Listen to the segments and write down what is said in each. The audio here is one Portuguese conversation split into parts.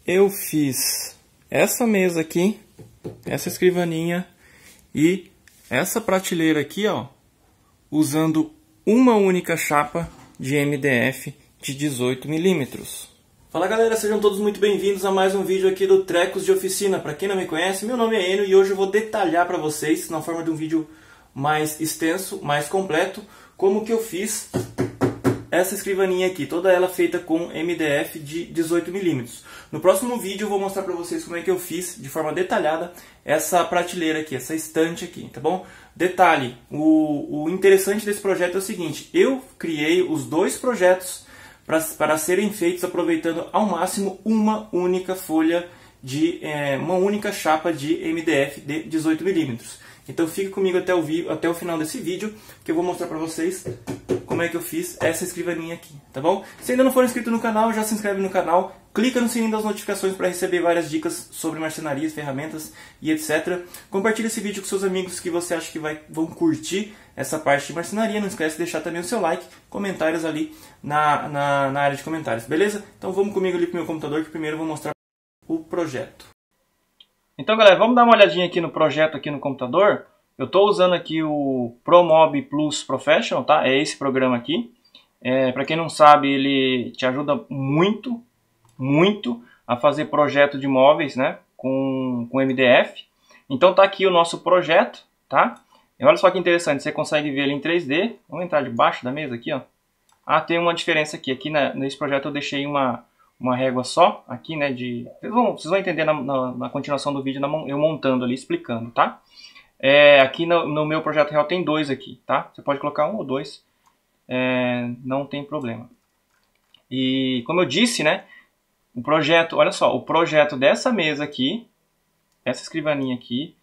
eu fiz essa mesa aqui, essa escrivaninha e essa prateleira aqui, ó, usando uma única chapa de MDF de 18 milímetros. Fala galera, sejam todos muito bem-vindos a mais um vídeo aqui do Trecos de Oficina. Para quem não me conhece, meu nome é Enio e hoje eu vou detalhar para vocês, na forma de um vídeo mais extenso, mais completo, como que eu fiz essa escrivaninha aqui, toda ela feita com MDF de 18 milímetros. No próximo vídeo eu vou mostrar para vocês como é que eu fiz de forma detalhada essa prateleira aqui, essa estante aqui, tá bom? Detalhe, o interessante desse projeto é o seguinte, eu criei os dois projetos para serem feitos aproveitando ao máximo uma única folha uma única chapa de MDF de 18 milímetros. Então fique comigo até o final desse vídeo, que eu vou mostrar para vocês como é que eu fiz essa escrivaninha aqui, tá bom? Se ainda não for inscrito no canal, já se inscreve no canal, clica no sininho das notificações para receber várias dicas sobre marcenarias, ferramentas e etc. Compartilhe esse vídeo com seus amigos que você acha que vão curtir essa parte de marcenaria. Não esquece de deixar também o seu like, comentários ali na área de comentários, beleza? Então vamos comigo ali pro meu computador, que primeiro eu vou mostrar o projeto. Então galera, vamos dar uma olhadinha aqui no projeto aqui no computador. Eu estou usando aqui o ProMob Plus Professional, tá? É esse programa aqui. Para quem não sabe, ele te ajuda muito a fazer projeto de móveis, né? Com MDF. Então tá aqui o nosso projeto, tá? E olha só que interessante, você consegue ver ele em 3D. Vamos entrar debaixo da mesa aqui, ó. Ah, tem uma diferença aqui. Aqui nesse projeto eu deixei uma régua só, aqui, né? Vocês vão entender na continuação do vídeo, eu montando ali, explicando, tá? Aqui no meu projeto real tem dois aqui, tá? Você pode colocar um ou dois, não tem problema. E como eu disse, né? O projeto, olha só, o projeto dessa mesa aqui, essa escrivaninha aqui,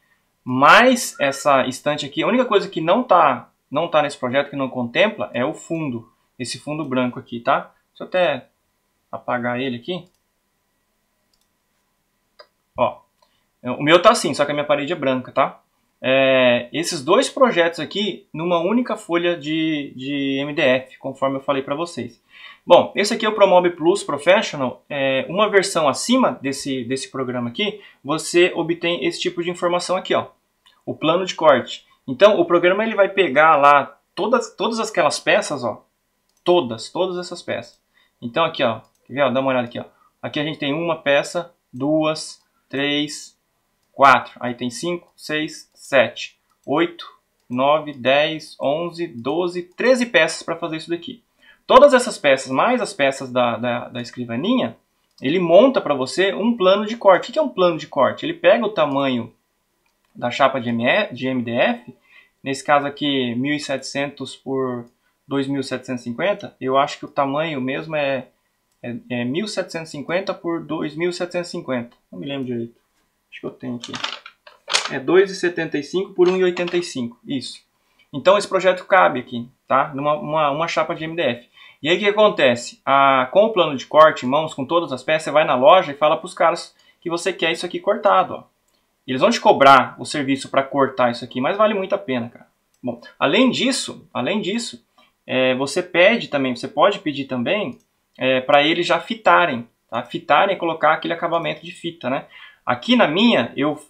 mais essa estante aqui, a única coisa que não tá nesse projeto, que não contempla, é o fundo, esse fundo branco aqui, tá? Deixa eu até apagar ele aqui. Ó, o meu tá assim, só que a minha parede é branca, tá? Esses dois projetos aqui numa única folha de MDF, conforme eu falei para vocês. Bom, esse aqui é o ProMob Plus Professional. Uma versão acima desse programa aqui, você obtém esse tipo de informação aqui, ó, o plano de corte. Então, o programa ele vai pegar lá todas aquelas peças, ó, todas essas peças. Então, aqui, ó, quer ver, ó, dá uma olhada aqui, ó. Aqui a gente tem uma peça, duas, três, 4, aí tem 5, 6, 7, 8, 9, 10, 11, 12, 13 peças para fazer isso daqui. Todas essas peças, mais as peças da escrivaninha, ele monta para você um plano de corte. O que é um plano de corte? Ele pega o tamanho da chapa de MDF, nesse caso aqui 1700 por 2750, eu acho que o tamanho mesmo é 1750 por 2750, não me lembro direito. Acho que eu tenho aqui. É 2,75 por 1,85. Isso. Então esse projeto cabe aqui, tá? Numa chapa de MDF. E aí o que acontece? Com o plano de corte em mãos, com todas as peças, você vai na loja e fala para os caras que você quer isso aqui cortado, ó. Eles vão te cobrar o serviço para cortar isso aqui, mas vale muito a pena, cara. Bom, além disso, você pode pedir também para eles já fitarem, tá? Fitarem e colocar aquele acabamento de fita, né? Aqui na minha, eu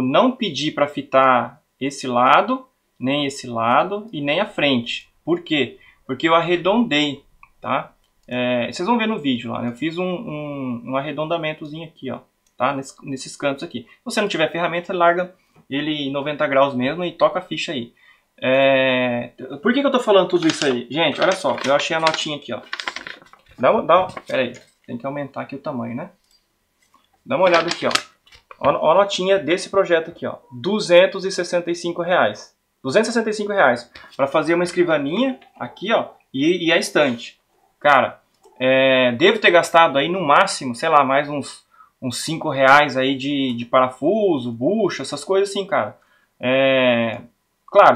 não pedi para fitar esse lado, nem esse lado e nem a frente. Por quê? Porque eu arredondei, tá? Vocês vão ver no vídeo lá, né? Eu fiz um arredondamentozinho aqui, ó, tá? Nesses cantos aqui. Se você não tiver ferramenta, larga ele em 90 graus mesmo e toca a ficha aí. Por que eu tô falando tudo isso aí? Gente, olha só, eu achei a notinha aqui, ó. Pera aí, tem que aumentar aqui o tamanho, né? Dá uma olhada aqui, ó. Ó a notinha desse projeto aqui, ó. R$265. R$265 para fazer uma escrivaninha aqui, ó, e a estante. Cara, devo ter gastado aí no máximo, sei lá, mais uns R$5 aí de parafuso, bucha, essas coisas assim, cara. Claro,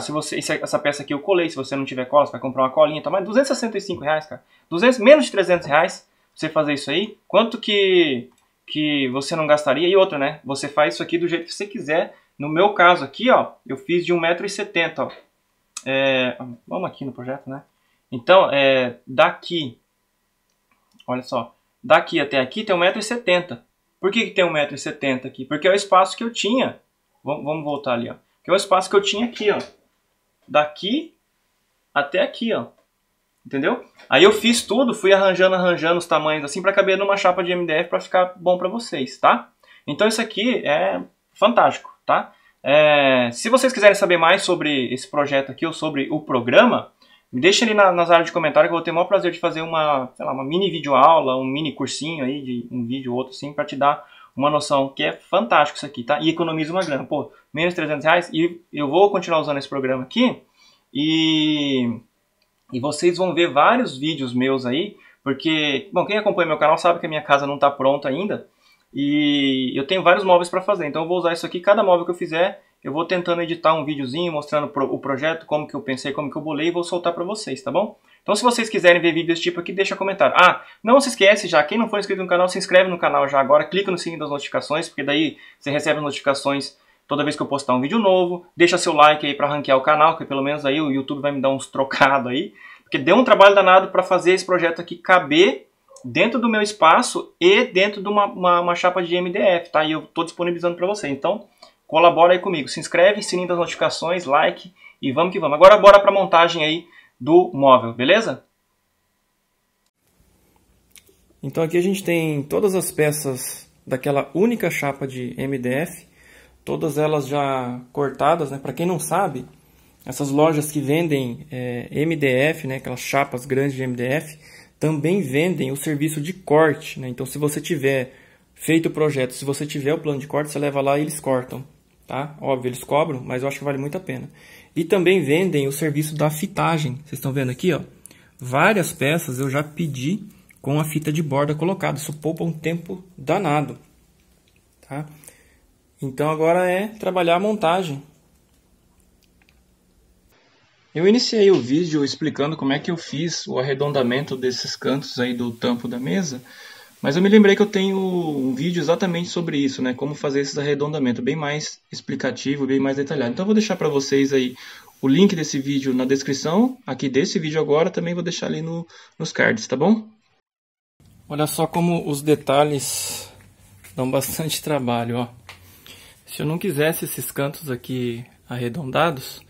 essa peça aqui eu colei, se você não tiver cola, você vai comprar uma colinha, tá? Mas R$265, cara. Menos de R$300 pra você fazer isso aí. Quanto que você não gastaria? E outra, né? Você faz isso aqui do jeito que você quiser. No meu caso aqui, ó, eu fiz de 1,70 m, ó. Vamos aqui no projeto, né? Então, daqui, olha só, daqui até aqui tem 1,70 m. Por que tem 1,70 m aqui? Porque é o espaço que eu tinha. Vamos voltar ali, ó. Que é o espaço que eu tinha aqui, ó. Daqui até aqui, ó. Entendeu? Aí eu fiz tudo, fui arranjando os tamanhos assim para caber numa chapa de MDF para ficar bom para vocês, tá? Então isso aqui é fantástico, tá? Se vocês quiserem saber mais sobre esse projeto aqui ou sobre o programa, me deixa ali nas áreas de comentário que eu vou ter o maior prazer de fazer uma mini videoaula, um mini cursinho aí, de um vídeo ou outro assim, para te dar uma noção, que é fantástico isso aqui, tá? E economiza uma grana, pô, menos R$300, e eu vou continuar usando esse programa aqui, e vocês vão ver vários vídeos meus aí, porque, bom, quem acompanha meu canal sabe que a minha casa não está pronta ainda, e eu tenho vários móveis para fazer, então eu vou usar isso aqui, cada móvel que eu fizer, eu vou tentando editar um videozinho mostrando o projeto, como que eu pensei, como que eu bolei, e vou soltar para vocês, tá bom? Então se vocês quiserem ver vídeos desse tipo aqui, deixa comentário. Ah, não se esquece já, quem não for inscrito no canal, se inscreve no canal já agora, clica no sininho das notificações, porque daí você recebe as notificações toda vez que eu postar um vídeo novo. Deixa seu like aí para ranquear o canal, que pelo menos aí o YouTube vai me dar uns trocados aí. Porque deu um trabalho danado para fazer esse projeto aqui caber dentro do meu espaço e dentro de uma chapa de MDF, tá? E eu estou disponibilizando para você. Então, colabora aí comigo. Se inscreve, sininho das notificações, like e vamos que vamos. Agora bora para a montagem aí do móvel, beleza? Então aqui a gente tem todas as peças daquela única chapa de MDF, todas elas já cortadas, né? Para quem não sabe, essas lojas que vendem MDF, né? Aquelas chapas grandes de MDF, também vendem o serviço de corte, né? Então se você tiver feito o projeto, se você tiver o plano de corte, você leva lá e eles cortam, tá? Óbvio, eles cobram, mas eu acho que vale muito a pena. E também vendem o serviço da fitagem. Vocês estão vendo aqui, ó? Várias peças eu já pedi com a fita de borda colocada. Isso poupa um tempo danado, tá? Então agora é trabalhar a montagem. Eu iniciei o vídeo explicando como é que eu fiz o arredondamento desses cantos aí do tampo da mesa, mas eu me lembrei que eu tenho um vídeo exatamente sobre isso, né? Como fazer esse arredondamento, bem mais explicativo, bem mais detalhado. Então eu vou deixar para vocês aí o link desse vídeo na descrição, aqui desse vídeo agora, também vou deixar ali nos cards, tá bom? Olha só como os detalhes dão bastante trabalho, ó. Se eu não quisesse esses cantos aqui arredondados,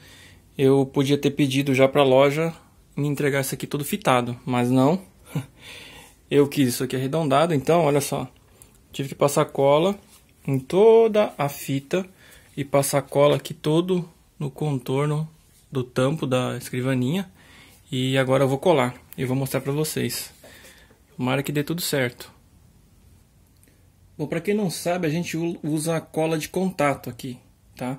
eu podia ter pedido já para a loja me entregar isso aqui todo fitado, mas não. Eu quis isso aqui arredondado, então olha só. Tive que passar cola em toda a fita e passar cola aqui todo no contorno do tampo da escrivaninha. E agora eu vou colar e vou mostrar para vocês. Tomara que dê tudo certo. Bom, para quem não sabe, a gente usa a cola de contato aqui, tá?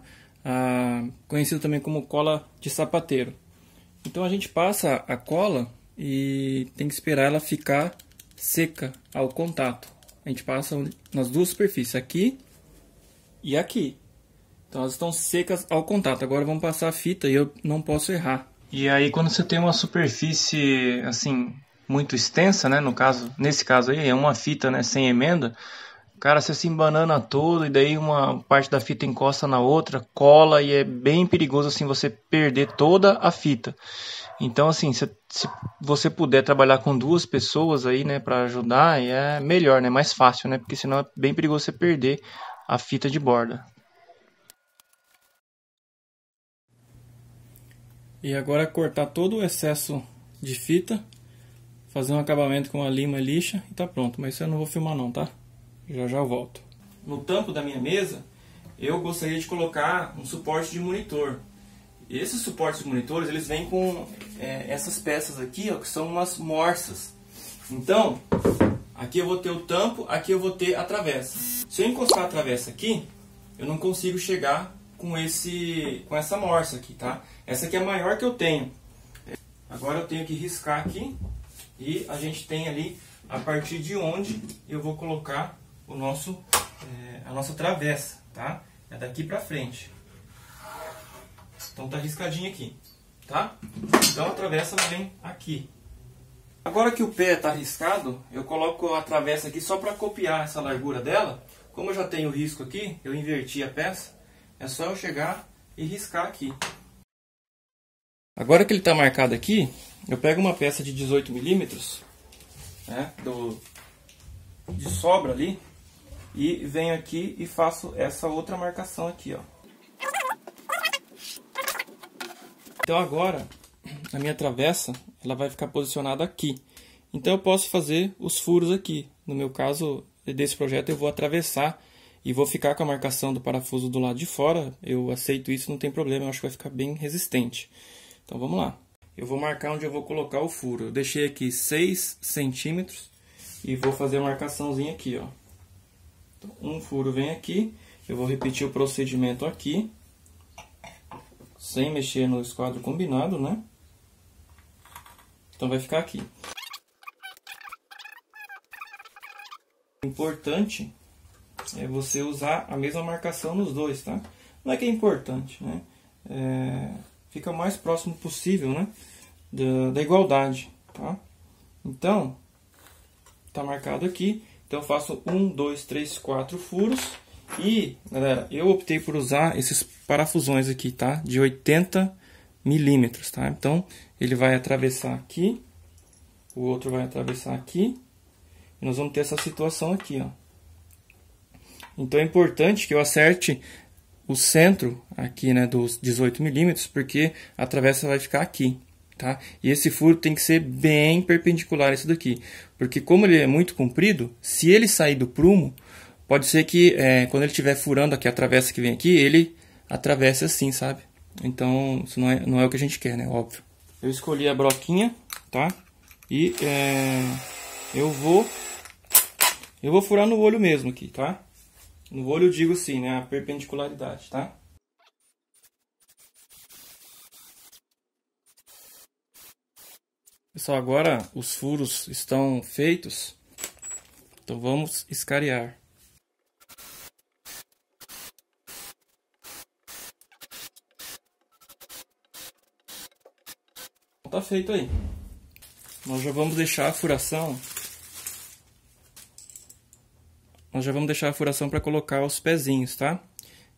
Conhecido também como cola de sapateiro. Então a gente passa a cola e tem que esperar ela ficar seca ao contato. A gente passa nas duas superfícies, aqui e aqui. Então elas estão secas ao contato. Agora vamos passar a fita e eu não posso errar. E aí quando você tem uma superfície assim muito extensa, né, nesse caso aí é uma fita, né, sem emenda, cara, você se embanana todo e daí uma parte da fita encosta na outra, cola e é bem perigoso assim você perder toda a fita. Então assim, se você puder trabalhar com duas pessoas aí, né, para ajudar, é melhor, né, mais fácil, né, porque senão é bem perigoso você perder a fita de borda. E agora cortar todo o excesso de fita, fazer um acabamento com a lima lixa e tá pronto, mas isso eu não vou filmar não, tá? Já já eu volto. No tampo da minha mesa, eu gostaria de colocar um suporte de monitor. Esses suportes de monitores, eles vêm com essas peças aqui, ó, que são umas morsas. Então, aqui eu vou ter o tampo, aqui eu vou ter a travessa. Se eu encostar a travessa aqui, eu não consigo chegar com essa morsa aqui, tá? Essa aqui é a maior que eu tenho. Agora eu tenho que riscar aqui e a gente tem ali a partir de onde eu vou colocar a nossa travessa, tá? É daqui pra frente. Então tá riscadinho aqui, tá? Então a travessa vem aqui. Agora que o pé tá riscado, eu coloco a travessa aqui só para copiar essa largura dela. Como eu já tenho o risco aqui, eu inverti a peça, é só eu chegar e riscar aqui. Agora que ele tá marcado aqui, eu pego uma peça de 18 mm, né, de sobra ali, E venho aqui e faço essa outra marcação aqui, ó. Então agora, a minha travessa, ela vai ficar posicionada aqui. Então eu posso fazer os furos aqui. No meu caso, desse projeto, eu vou atravessar e vou ficar com a marcação do parafuso do lado de fora. Eu aceito isso, não tem problema, eu acho que vai ficar bem resistente. Então vamos lá. Eu vou marcar onde eu vou colocar o furo. Eu deixei aqui 6 centímetros e vou fazer a marcaçãozinha aqui, ó. Então, um furo vem aqui, eu vou repetir o procedimento aqui, sem mexer no esquadro combinado, né? Então vai ficar aqui. O importante é você usar a mesma marcação nos dois, tá? Não é que é importante, né? Fica o mais próximo possível, né? Da igualdade, tá? Então, tá marcado aqui. Então eu faço 1, 2, 3, 4 furos. E, galera, eu optei por usar esses parafusões aqui, tá? De 80 milímetros, tá? Então, ele vai atravessar aqui. O outro vai atravessar aqui. E nós vamos ter essa situação aqui, ó. Então é importante que eu acerte o centro aqui, né, dos 18 milímetros, porque a travessa vai ficar aqui, tá? E esse furo tem que ser bem perpendicular a esse daqui, porque como ele é muito comprido, se ele sair do prumo, pode ser que quando ele estiver furando aqui a travessa que vem aqui, ele atravesse assim, sabe? Então isso não é o que a gente quer, né? Óbvio. Eu escolhi a broquinha, tá? E eu vou furar no olho mesmo aqui, tá? No olho eu digo assim, né? A perpendicularidade, tá? Pessoal, agora os furos estão feitos. Então vamos escariar. Tá feito aí. Nós já vamos deixar a furação. Nós já vamos deixar a furação para colocar os pezinhos, tá?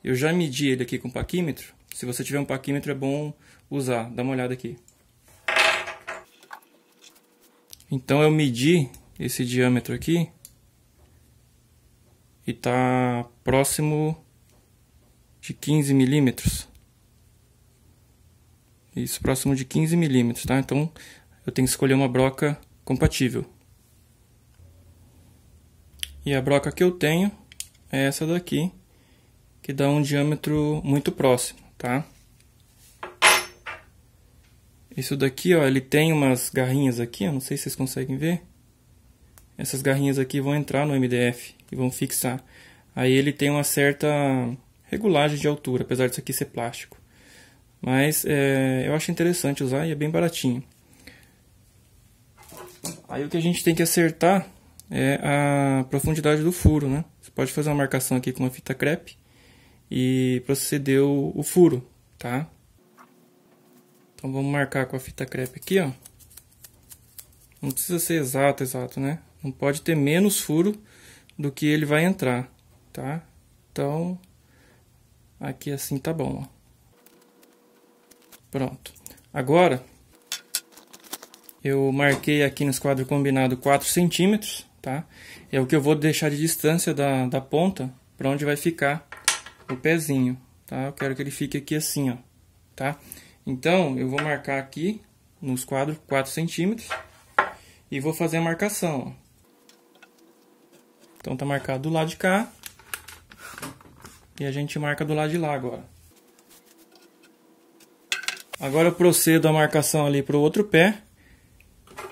Eu já medi ele aqui com paquímetro. Se você tiver um paquímetro é bom usar. Dá uma olhada aqui. Então eu medi esse diâmetro aqui. E tá próximo de 15 milímetros. Isso, próximo de 15 milímetros, tá? Então eu tenho que escolher uma broca compatível. E a broca que eu tenho é essa daqui, que dá um diâmetro muito próximo, tá? Isso daqui, ó, ele tem umas garrinhas aqui, ó, não sei se vocês conseguem ver. Essas garrinhas aqui vão entrar no MDF e vão fixar. Aí ele tem uma certa regulagem de altura, apesar disso aqui ser plástico. Mas eu acho interessante usar e é bem baratinho. Aí o que a gente tem que acertar é a profundidade do furo, né? Você pode fazer uma marcação aqui com uma fita crepe e proceder o furo, tá? Então vamos marcar com a fita crepe aqui, ó. Não precisa ser exato, né? Não pode ter menos furo do que ele vai entrar, tá? Então, aqui assim tá bom, ó. Pronto. Agora, eu marquei aqui no esquadro combinado 4 centímetros, tá? É o que eu vou deixar de distância da ponta para onde vai ficar o pezinho, tá? Eu quero que ele fique aqui assim, ó, tá? Então, eu vou marcar aqui no esquadro 4 centímetros e vou fazer a marcação, ó. Então, tá marcado do lado de cá e a gente marca do lado de lá agora. Agora eu procedo a marcação ali para o outro pé.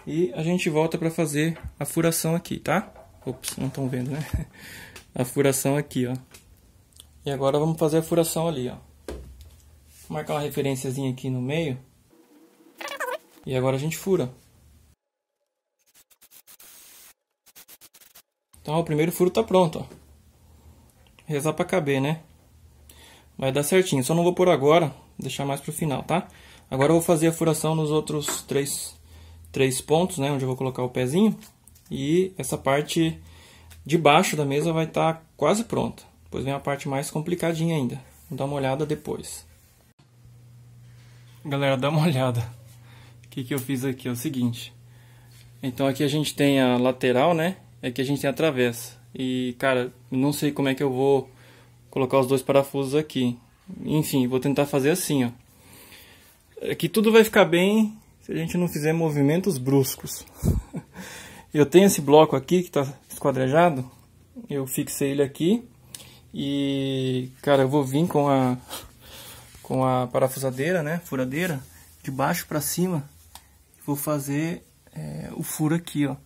E a gente volta para fazer a furação aqui, tá? Ops, não estão vendo, né? A furação aqui, ó. E agora vamos fazer a furação ali, ó. Vou marcar uma referenciazinha aqui no meio. E agora a gente fura. Então o primeiro furo tá pronto, ó. Rezar para caber, né? Vai dar certinho. Só não vou pôr agora, vou deixar mais pro final, tá? Agora eu vou fazer a furação nos outros três pontos, né, onde eu vou colocar o pezinho, e essa parte de baixo da mesa vai estar quase pronta. Depois vem a parte mais complicadinha ainda. Vou dar uma olhada depois. Galera, dá uma olhada. O que eu fiz aqui é o seguinte. Então aqui a gente tem a lateral, né, e aqui a gente tem a travessa. E, cara, não sei como é que eu vou colocar os dois parafusos aqui. Enfim, vou tentar fazer assim, ó. Aqui tudo vai ficar bem se a gente não fizer movimentos bruscos. Eu tenho esse bloco aqui que está esquadrejado. Eu fixei ele aqui. E, cara, eu vou vir com a parafusadeira, né, furadeira, de baixo para cima. Vou fazer o furo aqui, ó.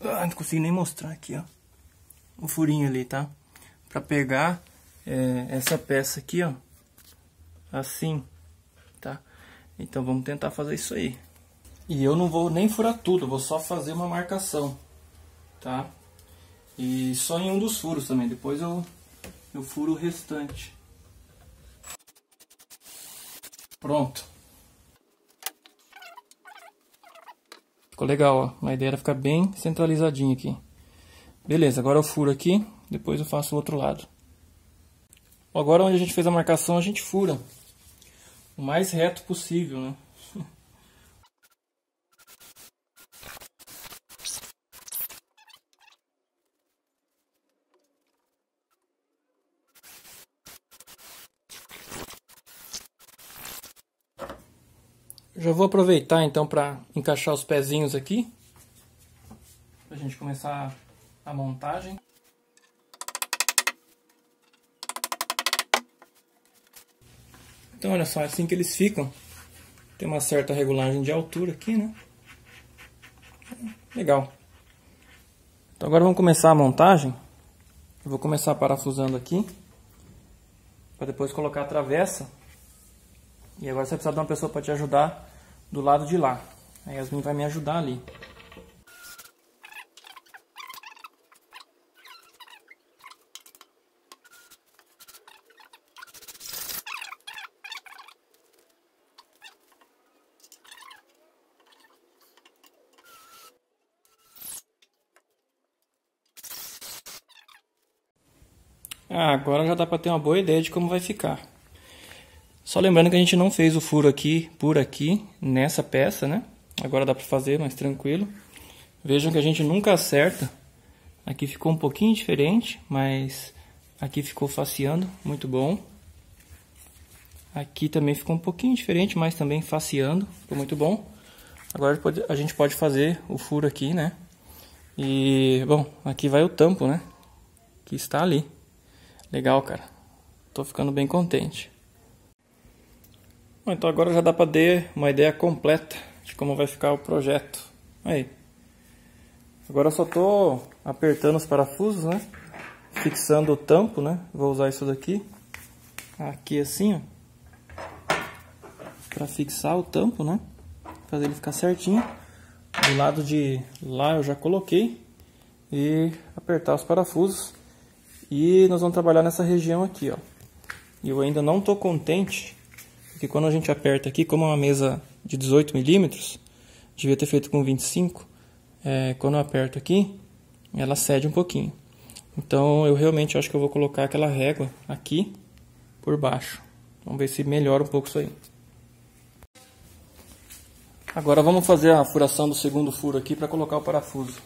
Não consigo nem mostrar aqui, ó. O furinho ali, tá? Para pegar essa peça aqui, ó. Assim, tá? Então vamos tentar fazer isso aí. E eu não vou nem furar tudo, vou só fazer uma marcação, tá? E só em um dos furos também, depois eu furo o restante. Pronto. Ficou legal, ó. A ideia era ficar bem centralizadinho aqui. Beleza, agora eu furo aqui, depois eu faço o outro lado. Agora onde a gente fez a marcação, a gente fura o mais reto possível, né? Já vou aproveitar então para encaixar os pezinhos aqui, pra gente começar a montagem. Então olha só, é assim que eles ficam. Tem uma certa regulagem de altura aqui, né? Legal. Então agora vamos começar a montagem. Eu vou começar parafusando aqui, para depois colocar a travessa. E agora você vai precisar de uma pessoa para te ajudar do lado de lá. A Yasmin vai me ajudar ali. Agora já dá para ter uma boa ideia de como vai ficar. Só lembrando que a gente não fez o furo aqui, por aqui, nessa peça, né? Agora dá para fazer mais tranquilo. Vejam que a gente nunca acerta. Aqui ficou um pouquinho diferente, mas aqui ficou faceando, muito bom. Aqui também ficou um pouquinho diferente, mas também faceando, ficou muito bom. Agora a gente pode fazer o furo aqui, né? E, bom, aqui vai o tampo, né? Que está ali. Legal, cara. Tô ficando bem contente. Bom, então agora já dá para ter uma ideia completa de como vai ficar o projeto. Aí. Agora eu só tô apertando os parafusos, né? Fixando o tampo, né? Vou usar isso daqui. Aqui assim, ó. Para fixar o tampo, né? Fazer ele ficar certinho. Do lado de lá eu já coloquei. E apertar os parafusos. E nós vamos trabalhar nessa região aqui, ó. E eu ainda não tô contente, porque quando a gente aperta aqui, como é uma mesa de 18 milímetros, devia ter feito com 25, quando eu aperto aqui, ela cede um pouquinho. Então eu realmente acho que eu vou colocar aquela régua aqui por baixo. Vamos ver se melhora um pouco isso aí. Agora vamos fazer a furação do segundo furo aqui para colocar o parafuso.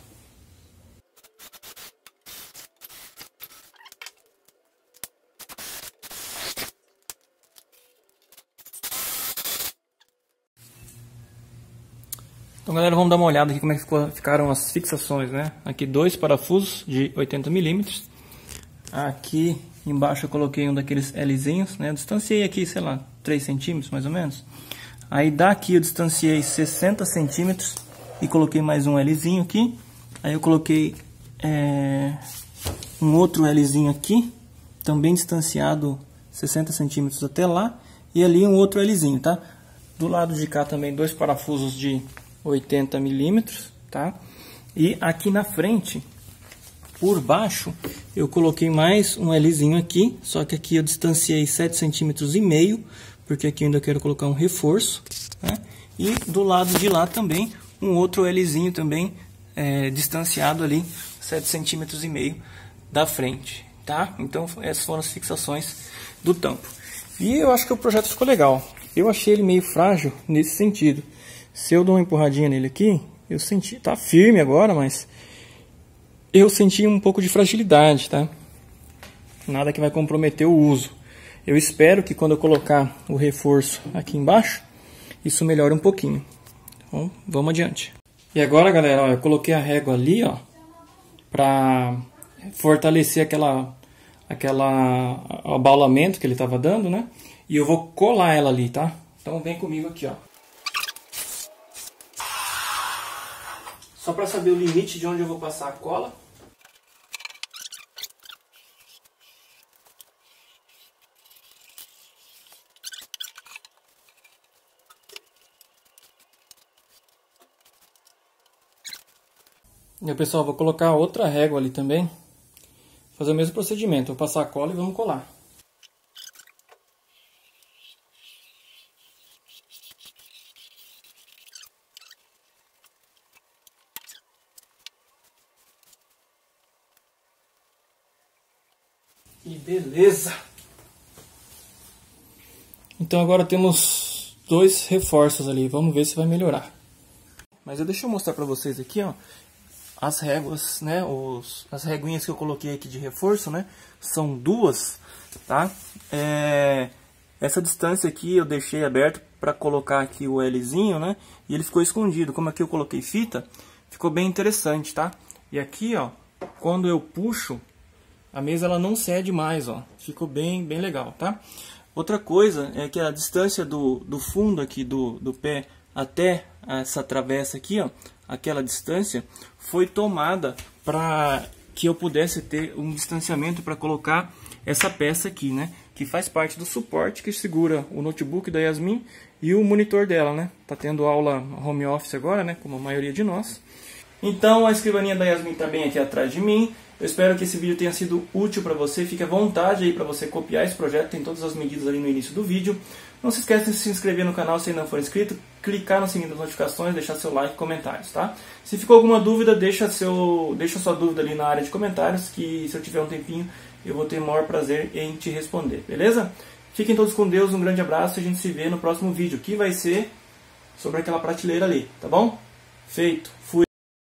Então galera, vamos dar uma olhada aqui como é que ficaram as fixações, né? Aqui 2 parafusos de 80 milímetros. Aqui embaixo eu coloquei um daqueles Lzinhos, né? Eu distanciei aqui, sei lá, 3 centímetros mais ou menos. Aí daqui eu distanciei 60 centímetros e coloquei mais um Lzinho aqui. Aí eu coloquei um outro Lzinho aqui, também distanciado 60 centímetros até lá. E ali um outro Lzinho, tá? Do lado de cá também 2 parafusos de 80 milímetros, tá? E aqui na frente, por baixo, eu coloquei mais um Lzinho aqui, só que aqui eu distanciei 7,5 centímetros, porque aqui eu ainda quero colocar um reforço, né? E do lado de lá também, um outro Lzinho também, distanciado ali, 7,5 centímetros da frente, tá? Então essas foram as fixações do tampo. E eu acho que o projeto ficou legal. Eu achei ele meio frágil nesse sentido. Se eu dou uma empurradinha nele aqui, eu senti, tá firme agora, mas eu senti um pouco de fragilidade, tá? Nada que vai comprometer o uso. Eu espero que quando eu colocar o reforço aqui embaixo, isso melhore um pouquinho. Então, vamos adiante. E agora, galera, ó, eu coloquei a régua ali, ó, para fortalecer aquela abaulamento que ele estava dando, né? E eu vou colar ela ali, tá? Então vem comigo aqui, ó. Só para saber o limite de onde eu vou passar a cola. E pessoal, vou colocar outra régua ali também. Fazer o mesmo procedimento. Vou passar a cola e vamos colar. E beleza! Então agora temos 2 reforços ali. Vamos ver se vai melhorar. Mas deixa eu mostrar pra vocês aqui, ó. As réguas, né, as reguinhas que eu coloquei aqui de reforço, né, são 2, tá? Essa distância aqui eu deixei aberto para colocar aqui o Lzinho, né, e ele ficou escondido. Como aqui eu coloquei fita, ficou bem interessante, tá? E aqui, ó, quando eu puxo, a mesa ela não cede mais, ó, ficou bem legal, tá? Outra coisa é que a distância do fundo aqui do pé até essa travessa aqui, ó, aquela distância foi tomada para que eu pudesse ter um distanciamento para colocar essa peça aqui, né? Que faz parte do suporte que segura o notebook da Yasmin e o monitor dela, né? Tá tendo aula home office agora, né? Como a maioria de nós. Então a escrivaninha da Yasmin tá bem aqui atrás de mim. Eu espero que esse vídeo tenha sido útil para você. Fique à vontade aí para você copiar esse projeto. Tem todas as medidas ali no início do vídeo. Não se esqueça de se inscrever no canal se ainda não for inscrito. Clicar no sininho das notificações, deixar seu like e comentários, tá? Se ficou alguma dúvida, deixa sua dúvida ali na área de comentários, que se eu tiver um tempinho, eu vou ter o maior prazer em te responder, beleza? Fiquem todos com Deus, um grande abraço e a gente se vê no próximo vídeo, que vai ser sobre aquela prateleira ali, tá bom? Feito, fui!